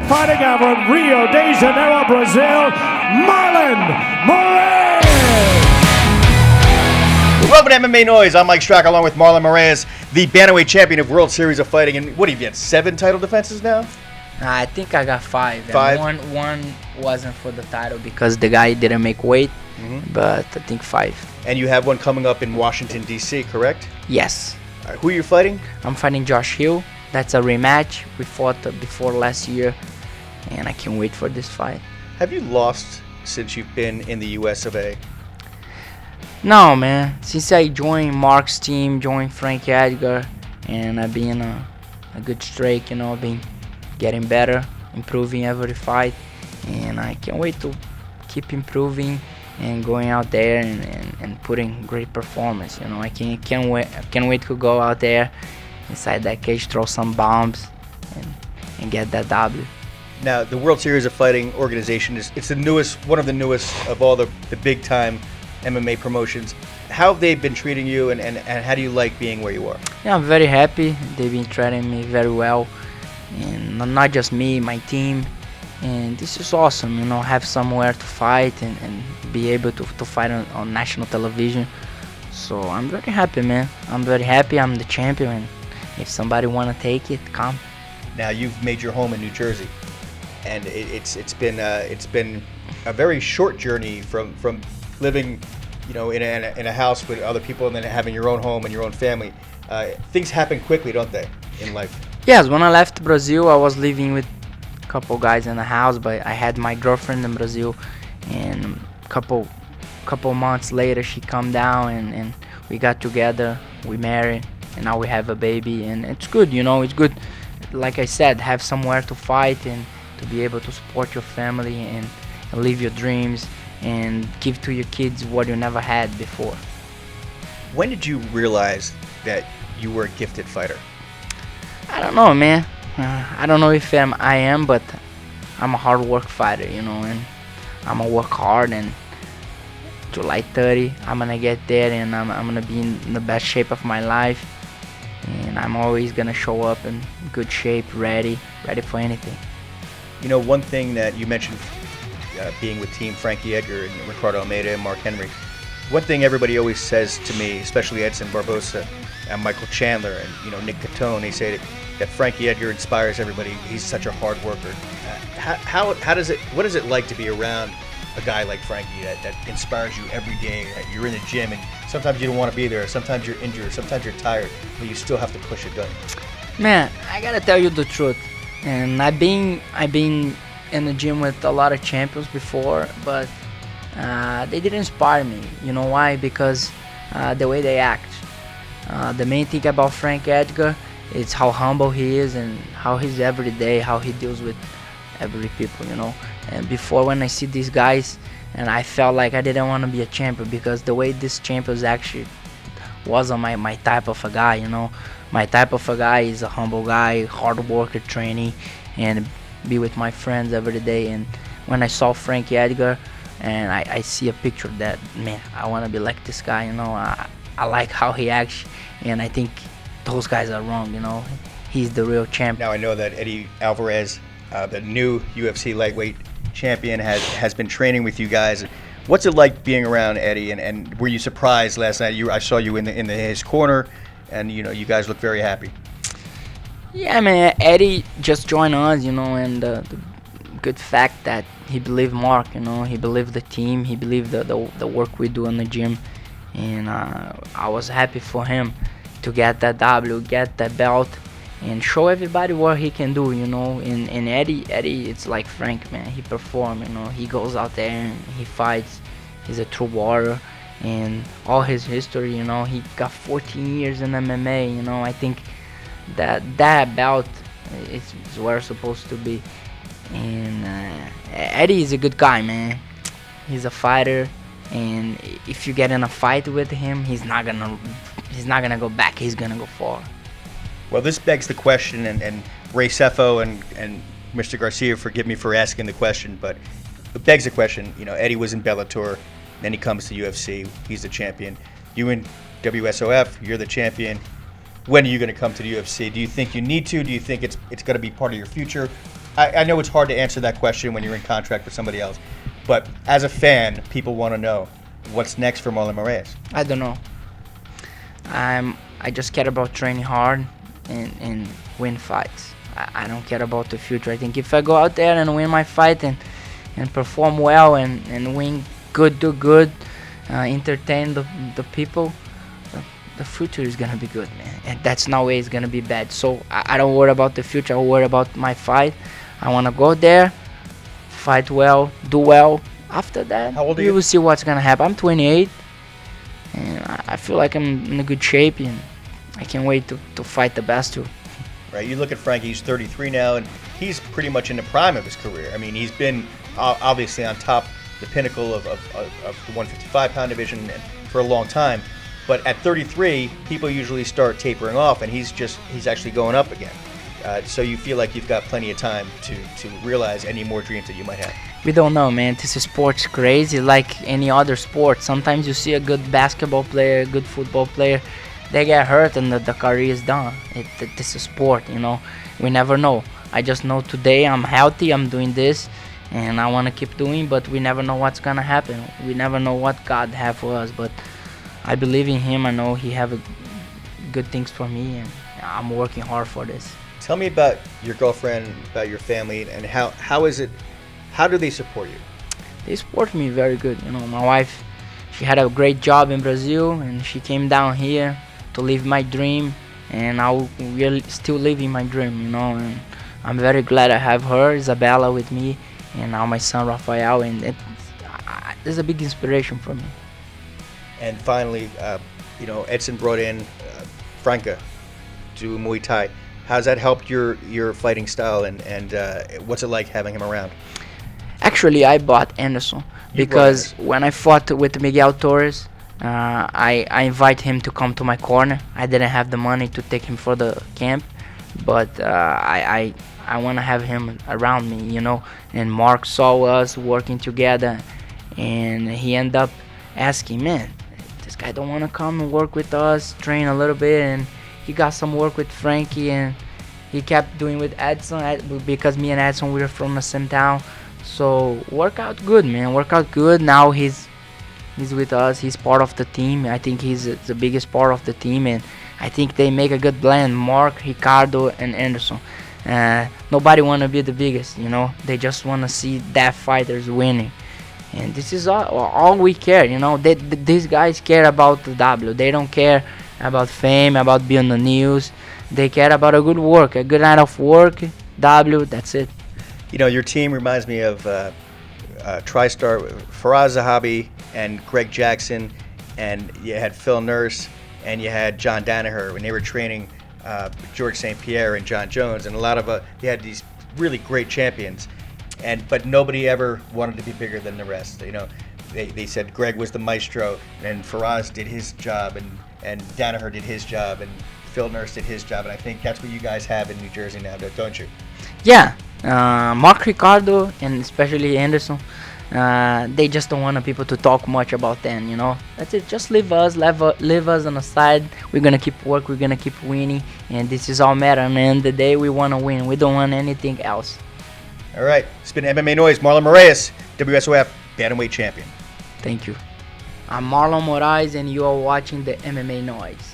fighting out of Rio de Janeiro, Brazil, Marlon Moraes. Welcome to MMA Noise. I'm Mike Strack along with Marlon Moraes, the bantamweight champion of World Series of Fighting. And what have you had, 7 title defenses now? I think I got 5. 5? And one wasn't for the title because the guy didn't make weight, but I think 5. And you have one coming up in Washington, D.C., correct? Yes. All right, who are you fighting? I'm fighting Josh Hill. That's a rematch. We fought before last year, and I can't wait for this fight. Have you lost since you've been in the US of A? No, man. Since I joined Mark's team, joined Frankie Edgar, and I've been a good streak, I've been getting better, improving every fight, and I can't wait to keep improving and going out there and putting great performance. I can't wait to go out there inside that cage, throw some bombs, and get that W. Now, the World Series of Fighting organization it's the newest, one of the newest of all the big time MMA promotions. How have they been treating you, and how do you like being where you are? Yeah, I'm very happy. They've been treating me very well, and not just me, my team. And this is awesome, have somewhere to fight and be able to fight on national television. So I'm very happy, man. I'm very happy. I'm the champion, and if somebody want to take it, come. Now, you've made your home in New Jersey, and it's been a very short journey from living, in a house with other people and then having your own home and your own family. Things happen quickly, don't they, in life? Yes, when I left Brazil, I was living with a couple guys in the house, but I had my girlfriend in Brazil, and couple months later she come down and we got together, we married, and now we have a baby, and it's good, it's good, like I said, have somewhere to fight and to be able to support your family and live your dreams and give to your kids what you never had before. When did you realize that you were a gifted fighter? I don't know, man. I don't know if I am, but I'm a hard work fighter, and I'm gonna work hard, and July 30, I'm gonna get there, and I'm gonna be in the best shape of my life, and I'm always gonna show up in good shape, ready for anything. One thing that you mentioned, being with Team Frankie Edgar and Ricardo Almeida and Mark Henry, one thing everybody always says to me, especially Edson Barbosa and Michael Chandler and Nick Catone, they say that Frankie Edgar inspires everybody. He's such a hard worker. What is it like to be around a guy like Frankie that inspires you every day? That you're in the gym and sometimes you don't want to be there, sometimes you're injured, sometimes you're tired, but you still have to push it, don't you? Man, I gotta tell you the truth, and I've been in the gym with a lot of champions before, but they didn't inspire me. You know why? Because the way they act. The main thing about Frank Edgar is how humble he is and how he's every day, how he deals with every people, And before, when I see these guys, and I felt like I didn't want to be a champion because the way this champions actually wasn't my type of a guy, My type of a guy is a humble guy, hard worker, training, and be with my friends every day. And when I saw Frankie Edgar, and I see a picture that, man, I want to be like this guy, I like how he acts, and I think those guys are wrong, He's the real champ. Now, I know that Eddie Alvarez, the new UFC lightweight champion, has been training with you guys. What's it like being around Eddie, and were you surprised last night? I saw you in his corner, and you guys look very happy. Yeah, man, Eddie just joined us, and the good fact that he believed Mark, he believed the team, he believed the work we do in the gym, and I was happy for him to get that W, get that belt, and show everybody what he can do, And Eddie, it's like Frank, man. He performs, He goes out there and he fights. He's a true warrior, and all his history, He got 14 years in MMA, I think that belt is where it's supposed to be. And Eddie is a good guy, man. He's a fighter, and if you get in a fight with him, he's not gonna go back. He's gonna go far. Well, this begs the question, and Ray Sefo and Mr. Garcia, forgive me for asking the question, but it begs the question. Eddie was in Bellator, then he comes to UFC. He's the champion. You in WSOF, you're the champion. When are you going to come to the UFC? Do you think you need to? Do you think it's going to be part of your future? I know it's hard to answer that question when you're in contract with somebody else, but as a fan, people want to know what's next for Marlon Moraes. I don't know. I just care about training hard and win fights. I don't care about the future. I think if I go out there and win my fight and perform well and win good, do good, entertain the people, the future is gonna be good, man. And that's no way it's gonna be bad. So I don't worry about the future. I worry about my fight. I wanna go there, fight well, do well. After that, How old are we you? will see what's gonna happen. I'm 28, and I feel like I'm in a good shape, and I can't wait to fight the best too. Right, you look at Frankie, he's 33 now, and he's pretty much in the prime of his career. I mean, he's been obviously on top, the pinnacle of the 155-pound division for a long time. But at 33, people usually start tapering off, and he's actually going up again. So you feel like you've got plenty of time to realize any more dreams that you might have. We don't know, man. This sport's crazy, like any other sport. Sometimes you see a good basketball player, a good football player, they get hurt and the career is done. This is sport, you know. We never know. I just know today I'm healthy, I'm doing this, and I want to keep doing, but we never know what's going to happen. We never know what God have for us, but I believe in Him. I know He have good things for me, and I'm working hard for this. Tell me about your girlfriend, about your family, and how do they support you? They support me very good. You know, my wife, she had a great job in Brazil, and she came down here to live my dream, and we're still living my dream, you know. And I'm very glad I have her, Isabella, with me, and now my son Rafael, and it's a big inspiration for me. And finally, Edson brought in Franca to Muay Thai. How's that helped your fighting style, and what's it like having him around? Actually, I bought Anderson because when I fought with Miguel Torres, I invite him to come to my corner. I didn't have the money to take him for the camp, but I want to have him around me, you know. And Mark saw us working together, and he ended up asking, man, this guy don't want to come and work with us, train a little bit, and he got some work with Frankie, and he kept doing with Edson because me and Edson, we were from the same town. So work out good, man. Work out good. Now he's with us. He's part of the team. I think he's the biggest part of the team, and I think they make a good blend. Mark, Ricardo, and Anderson. Nobody want to be the biggest, you know. They just want to see that fighters winning, and this is all we care, you know. These guys care about the W. They don't care about fame, about being on the news. They care about a good work, a good night of work. W. That's it. You know, your team reminds me of TriStar, Faraz Zahabi and Greg Jackson, and you had Phil Nurse, and you had John Danaher when they were training George St. Pierre and John Jones, and a lot of they had these really great champions, but nobody ever wanted to be bigger than the rest. You know, they said Greg was the maestro, and Faraz did his job, and Danaher did his job, and Phil Nurse did his job, and I think that's what you guys have in New Jersey now, don't you? Yeah. Mark, Ricardo, and especially Anderson, they just don't want people to talk much about them, you know. That's it. Just leave us on the side. We're gonna keep work. We're gonna keep winning, and this is all matter. And at the end of the day, we want to win. We don't want anything else. All right. It's been MMA Noise. Marlon Moraes, WSOF Bantamweight Champion. Thank you. I'm Marlon Moraes, and you are watching the MMA Noise.